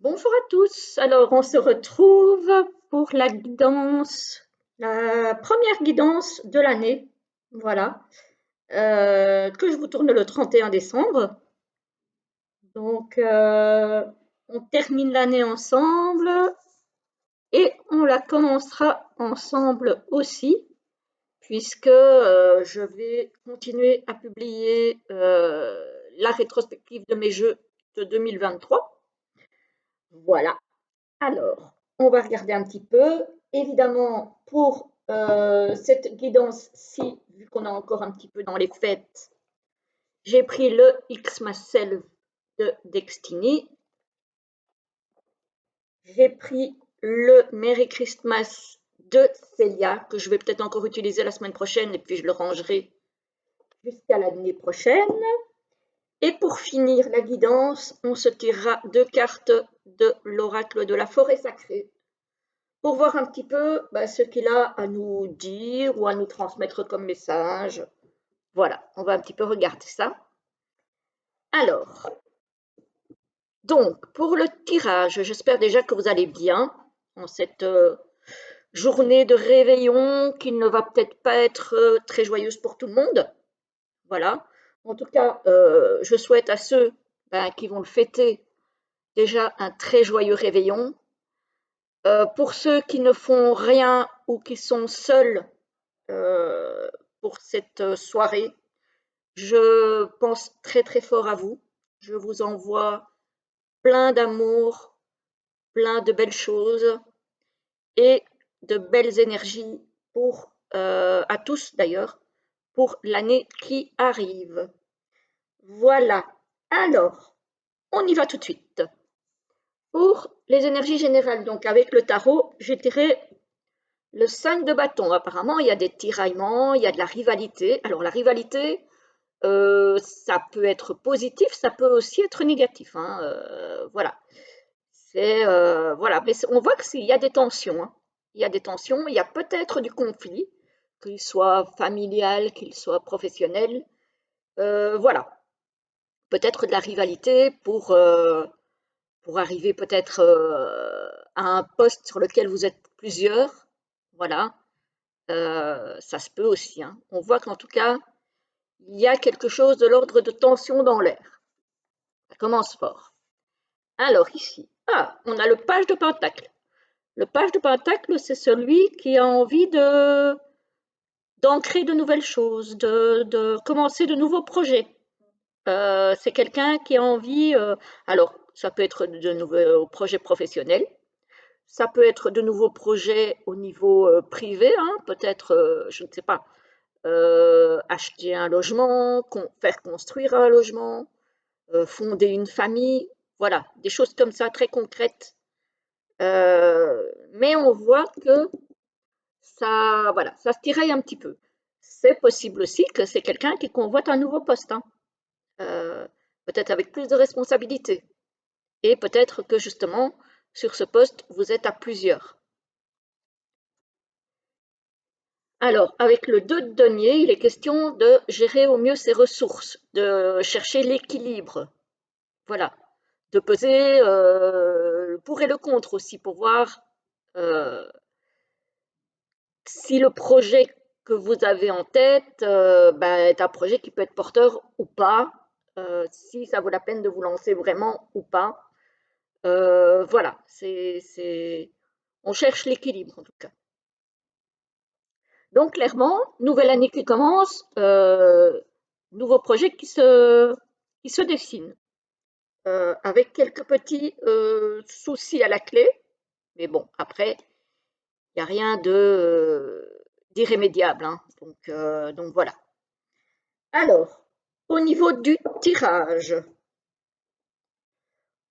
Bonjour à tous. Alors, on se retrouve pour la guidance, la première guidance de l'année. Voilà. Que je vous tourne le 31 décembre. Donc, on termine l'année ensemble et on la commencera ensemble aussi, puisque je vais continuer à publier la rétrospective de mes jeux de 2023. Voilà. Alors, on va regarder un petit peu. Évidemment, pour cette guidance-ci, vu qu'on est encore un petit peu dans les fêtes, j'ai pris le X Myself de Destiny. J'ai pris le Merry Christmas de Celia, que je vais peut-être encore utiliser la semaine prochaine, et puis je le rangerai jusqu'à l'année prochaine. Et pour finir la guidance, on se tirera 2 cartes de l'oracle de la forêt sacrée, pour voir un petit peu ce qu'il a à nous dire ou à nous transmettre comme message. Voilà, on va un petit peu regarder ça. Alors, donc, pour le tirage, j'espère déjà que vous allez bien en cette journée de réveillon qui ne va peut-être pas être très joyeuse pour tout le monde. Voilà. En tout cas, je souhaite à ceux qui vont le fêter déjà un très joyeux réveillon. Pour ceux qui ne font rien ou qui sont seuls pour cette soirée, je pense très très fort à vous. Je vous envoie plein d'amour, plein de belles choses et de belles énergies pour à tous d'ailleurs pour l'année qui arrive. Voilà. Alors, on y va tout de suite. Pour les énergies générales, donc avec le tarot, j'ai tiré le 5 de bâton. Apparemment, il y a des tiraillements, il y a de la rivalité. Alors, la rivalité, ça peut être positif, ça peut aussi être négatif. Voilà. Voilà. Mais on voit qu'il y a des tensions. Hein. Il y a des tensions, il y a peut-être du conflit, qu'il soit familial, qu'il soit professionnel. Voilà. Peut-être de la rivalité pour arriver peut-être à un poste sur lequel vous êtes plusieurs. Voilà. Ça se peut aussi. Hein. On voit qu'en tout cas, il y a quelque chose de l'ordre de tension dans l'air. Ça commence fort. Alors ici, on a le page de pentacle. Le page de pentacle, c'est celui qui a envie d'ancrer de nouvelles choses, de commencer de nouveaux projets. C'est quelqu'un qui a envie, alors ça peut être de nouveaux projets professionnels, ça peut être de nouveaux projets au niveau privé, hein, peut-être, je ne sais pas, acheter un logement, faire construire un logement, fonder une famille, voilà, des choses comme ça très concrètes. Mais on voit que ça, voilà, ça se tiraille un petit peu. C'est possible aussi que c'est quelqu'un qui convoite un nouveau poste, hein, peut-être avec plus de responsabilités. Et peut-être que justement, sur ce poste, vous êtes à plusieurs. Alors, avec le 2 de denier, il est question de gérer au mieux ses ressources, de chercher l'équilibre. Voilà, de peser le pour et le contre aussi pour voir si le projet que vous avez en tête est un projet qui peut être porteur ou pas, si ça vaut la peine de vous lancer vraiment ou pas. Voilà, on cherche l'équilibre en tout cas. Donc clairement, nouvelle année qui commence, nouveau projet qui se dessine, avec quelques petits soucis à la clé, mais bon, après, il n'y a rien d'irrémédiable, hein, donc voilà. Alors, au niveau du tirage,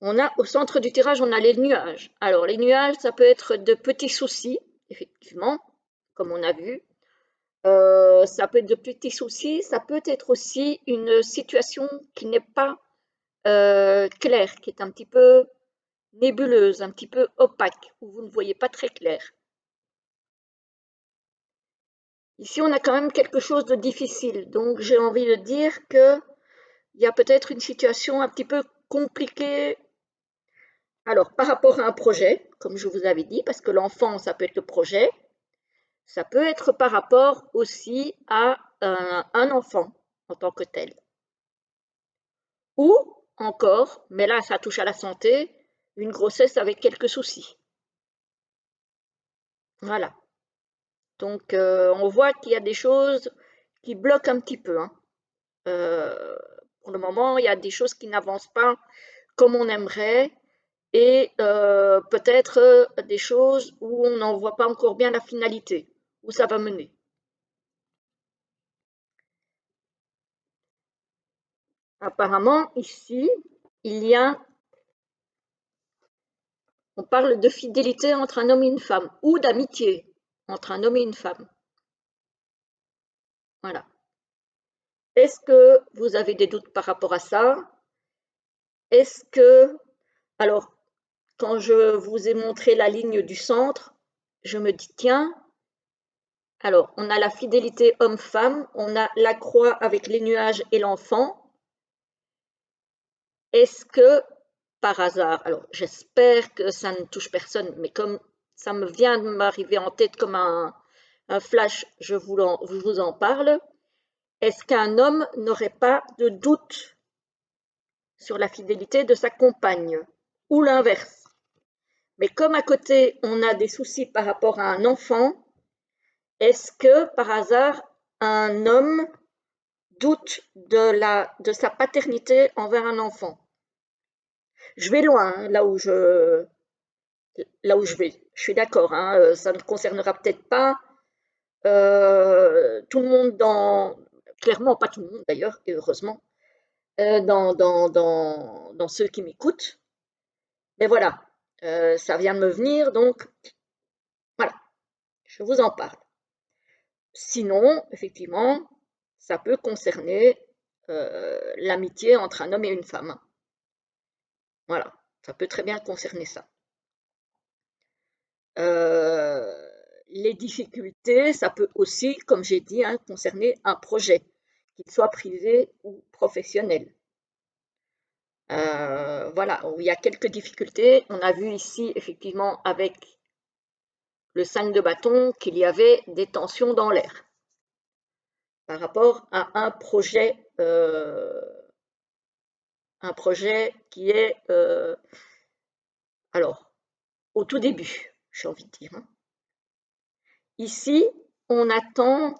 au centre du tirage, on a les nuages. Alors, les nuages, ça peut être de petits soucis, effectivement, comme on a vu. Ça peut être de petits soucis, ça peut être aussi une situation qui n'est pas claire, qui est un petit peu nébuleuse, un petit peu opaque, où vous ne voyez pas très clair. Ici, on a quand même quelque chose de difficile, donc j'ai envie de dire qu'il y a peut-être une situation un petit peu compliquée Alors, par rapport à un projet, comme je vous avais dit, parce que l'enfant, ça peut être le projet, ça peut être par rapport aussi à un enfant en tant que tel. Ou encore, mais là, ça touche à la santé, une grossesse avec quelques soucis. Voilà. Donc, on voit qu'il y a des choses qui bloquent un petit peu, hein. Euh, pour le moment, il y a des choses qui n'avancent pas comme on aimerait et peut-être des choses où on n'en voit pas encore bien la finalité, où ça va mener. Apparemment, ici, il y a, on parle de fidélité entre un homme et une femme, ou d'amitié entre un homme et une femme. Voilà. Est-ce que vous avez des doutes par rapport à ça? Est-ce que, alors, quand je vous ai montré la ligne du centre, je me dis, tiens, alors, on a la fidélité homme-femme, on a la croix avec les nuages et l'enfant. Est-ce que, par hasard, alors j'espère que ça ne touche personne, mais comme ça me vient de m'arriver en tête comme un flash, je vous en parle, est-ce qu'un homme n'aurait pas de doute sur la fidélité de sa compagne, ou l'inverse? Mais comme à côté, on a des soucis par rapport à un enfant, est-ce que, par hasard, un homme doute de sa paternité envers un enfant? Je vais loin, hein, là où je vais. Je suis d'accord, hein, ça ne concernera peut-être pas tout le monde clairement pas tout le monde d'ailleurs, et heureusement, dans ceux qui m'écoutent. Mais voilà, ça vient de me venir, donc voilà, je vous en parle. Sinon, effectivement, ça peut concerner l'amitié entre un homme et une femme. Voilà, ça peut très bien concerner ça. Les difficultés, ça peut aussi, comme j'ai dit, hein, concerner un projet, qu'il soit privé ou professionnel. Voilà, où il y a quelques difficultés. On a vu ici, effectivement, avec le 5 de bâton, qu'il y avait des tensions dans l'air par rapport à un projet qui est, alors, au tout début, j'ai envie de dire, hein. Ici, on attend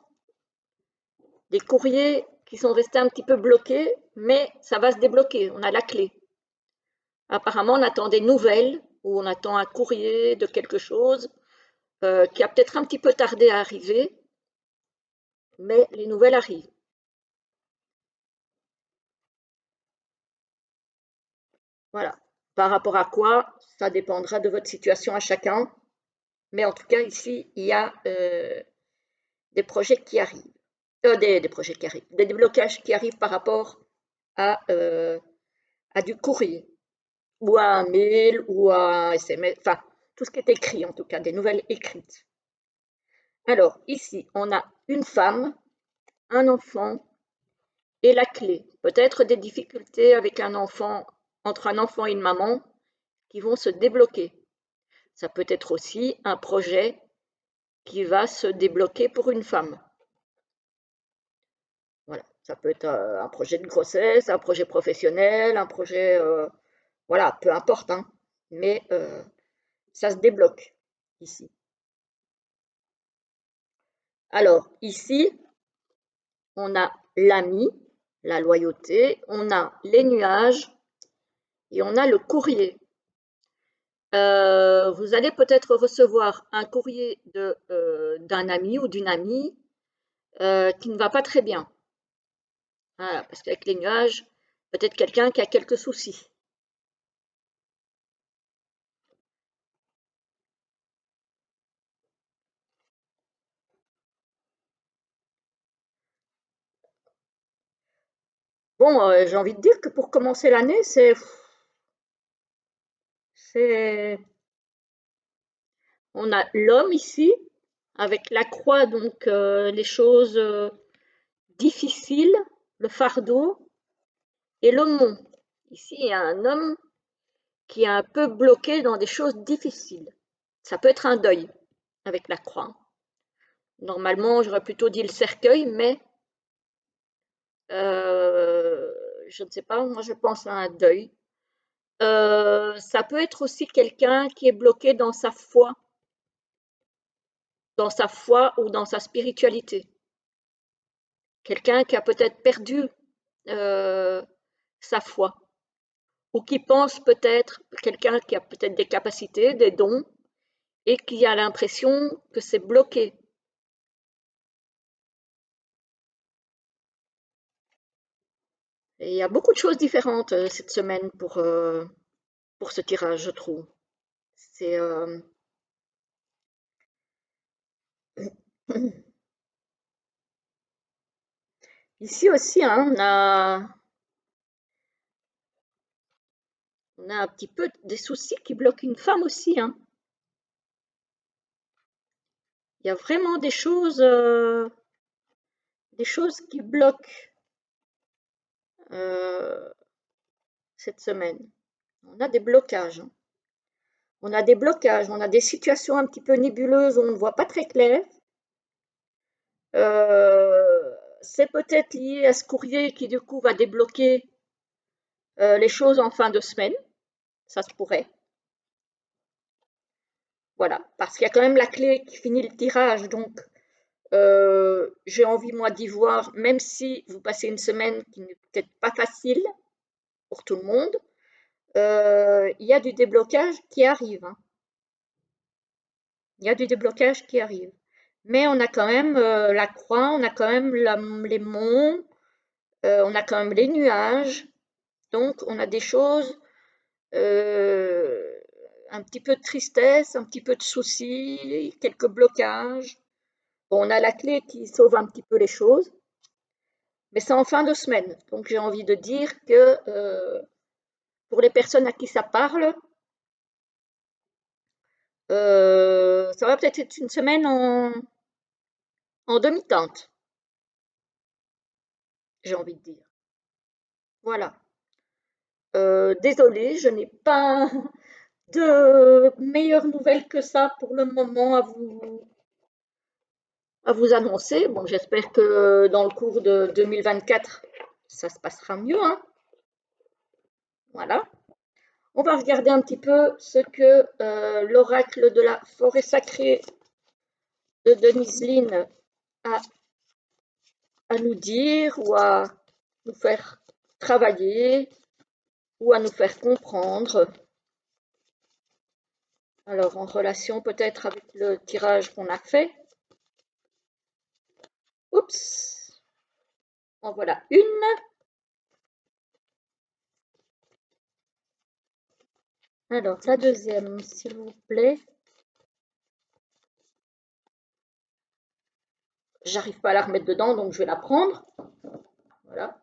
des courriers qui sont restés un petit peu bloqués, mais ça va se débloquer, on a la clé. Apparemment, on attend des nouvelles ou on attend un courrier de quelque chose qui a peut-être un petit peu tardé à arriver, mais les nouvelles arrivent. Voilà. Par rapport à quoi, ça dépendra de votre situation à chacun, mais en tout cas, ici, il y a des projets qui arrivent. Des projets qui arrivent, des déblocages qui arrivent par rapport à du courrier, ou à un mail, ou à un SMS, enfin, tout ce qui est écrit en tout cas, des nouvelles écrites. Alors, ici, on a une femme, un enfant et la clé. Peut-être des difficultés avec un enfant, entre un enfant et une maman, qui vont se débloquer. Ça peut être aussi un projet qui va se débloquer pour une femme. Voilà, ça peut être un projet de grossesse, un projet professionnel, un projet, voilà, peu importe, hein, mais ça se débloque ici. Alors, ici, on a l'ami, la loyauté, on a les nuages et on a le courrier. Vous allez peut-être recevoir un courrier d'un ami ou d'une amie qui ne va pas très bien. Voilà, parce qu'avec les nuages, peut-être quelqu'un qui a quelques soucis. Bon, j'ai envie de dire que pour commencer l'année, c'est, on a l'homme ici, avec la croix, donc les choses difficiles, le fardeau, et le mont. Ici, il y a un homme qui est un peu bloqué dans des choses difficiles. Ça peut être un deuil avec la croix. Normalement, j'aurais plutôt dit le cercueil, mais je ne sais pas, moi je pense à un deuil. Ça peut être aussi quelqu'un qui est bloqué dans sa foi ou dans sa spiritualité. Quelqu'un qui a peut-être perdu sa foi, ou qui pense peut-être, quelqu'un qui a peut-être des capacités, des dons, et qui a l'impression que c'est bloqué. Et il y a beaucoup de choses différentes cette semaine pour ce tirage, je trouve. C'est ici aussi, hein, on a un petit peu des soucis qui bloquent une femme aussi, hein. Il y a vraiment des choses qui bloquent cette semaine. On a des blocages, hein. On a des blocages, on a des situations un petit peu nébuleuses où on ne voit pas très clair. C'est peut-être lié à ce courrier qui du coup va débloquer les choses en fin de semaine. Ça se pourrait. Voilà, parce qu'il y a quand même la clé qui finit le tirage, donc j'ai envie moi d'y voir, même si vous passez une semaine qui n'est peut-être pas facile pour tout le monde, il y a du déblocage qui arrive, hein. Il y a du déblocage qui arrive. Mais on a quand même la croix, on a quand même les monts, on a quand même les nuages. Donc on a des choses, un petit peu de tristesse, un petit peu de soucis, quelques blocages. Bon, on a la clé qui sauve un petit peu les choses, mais c'est en fin de semaine. Donc j'ai envie de dire que pour les personnes à qui ça parle, ça va peut-être être une semaine en demi-teinte, j'ai envie de dire. Voilà. Désolée, je n'ai pas de meilleures nouvelles que ça pour le moment à vous annoncer. Bon, j'espère que dans le cours de 2024, ça se passera mieux, hein. Voilà. On va regarder un petit peu ce que l'oracle de la forêt sacrée de Denise Lynn a à nous dire ou à nous faire travailler ou à nous faire comprendre. Alors, en relation peut-être avec le tirage qu'on a fait. Oups, en voilà une. Alors, la deuxième, s'il vous plaît. J'arrive pas à la remettre dedans, donc je vais la prendre. Voilà.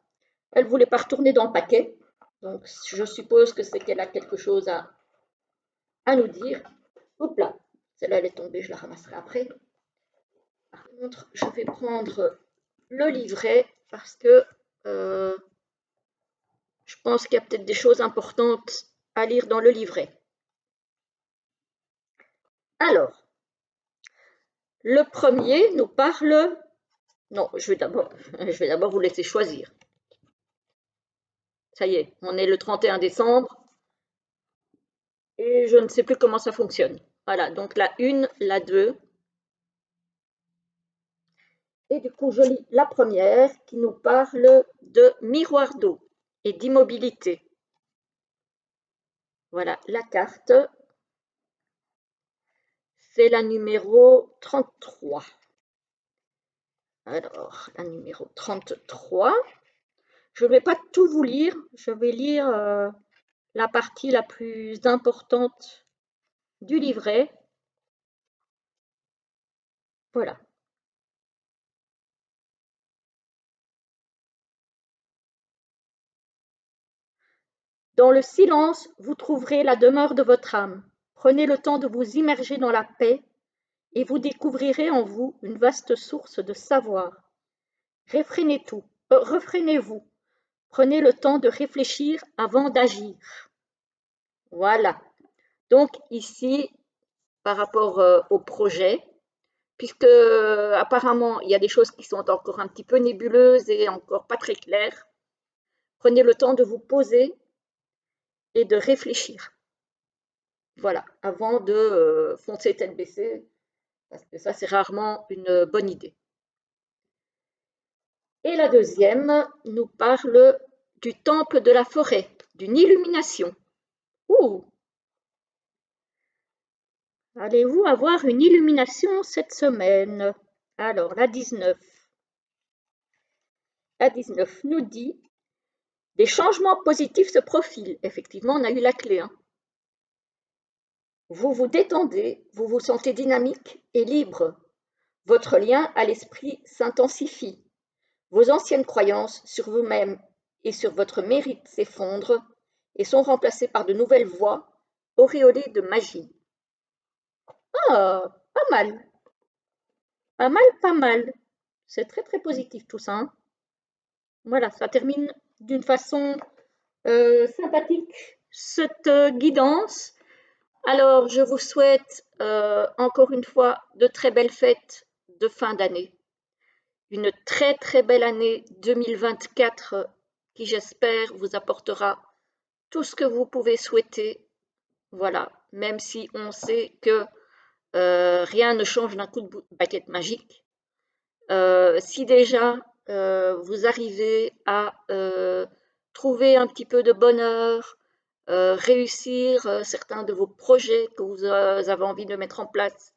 Elle voulait pas retourner dans le paquet, donc je suppose que c'est qu'elle a quelque chose à nous dire. Hop là, celle-là elle est tombée, je la ramasserai après. Par contre, je vais prendre le livret parce que je pense qu'il y a peut-être des choses importantes à lire dans le livret. Alors, le premier nous parle. Non, je vais d'abord vous laisser choisir. Ça y est, on est le 31 décembre et je ne sais plus comment ça fonctionne. Voilà, donc la 1, la 2. Et du coup, je lis la première qui nous parle de miroir d'eau et d'immobilité. Voilà, la carte, c'est la numéro 33. Alors, la numéro 33. Je ne vais pas tout vous lire, je vais lire la partie la plus importante du livret. Voilà. Dans le silence, vous trouverez la demeure de votre âme. Prenez le temps de vous immerger dans la paix et vous découvrirez en vous une vaste source de savoir. Refrénez-vous. Prenez le temps de réfléchir avant d'agir. Voilà. Donc ici, par rapport au projet, puisque apparemment il y a des choses qui sont encore un petit peu nébuleuses et encore pas très claires, prenez le temps de vous poser et de réfléchir. Voilà, avant de foncer tête baissée, parce que ça c'est rarement une bonne idée. Et la deuxième nous parle du temple de la forêt, d'une illumination. Ouh, allez-vous avoir une illumination cette semaine? Alors, la 19. La 19 nous dit des changements positifs se profilent. Effectivement, on a eu la clé. Hein. Vous vous détendez, vous vous sentez dynamique et libre. Votre lien à l'esprit s'intensifie. Vos anciennes croyances sur vous-même et sur votre mérite s'effondrent et sont remplacées par de nouvelles voix auréolées de magie. Ah, pas mal, pas mal, pas mal. C'est très très positif tout ça. Hein. Voilà, ça termine d'une façon sympathique cette guidance. Alors, je vous souhaite encore une fois de très belles fêtes de fin d'année. Une très très belle année 2024 qui, j'espère, vous apportera tout ce que vous pouvez souhaiter. Voilà, même si on sait que rien ne change d'un coup de baguette magique. Si déjà vous arrivez à trouver un petit peu de bonheur, réussir certains de vos projets que vous avez envie de mettre en place,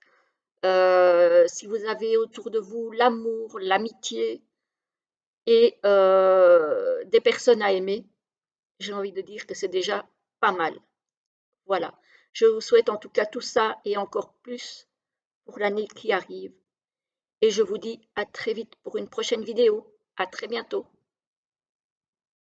si vous avez autour de vous l'amour, l'amitié et des personnes à aimer, j'ai envie de dire que c'est déjà pas mal. Voilà. Je vous souhaite en tout cas tout ça et encore plus pour l'année qui arrive. Et je vous dis à très vite pour une prochaine vidéo. À très bientôt.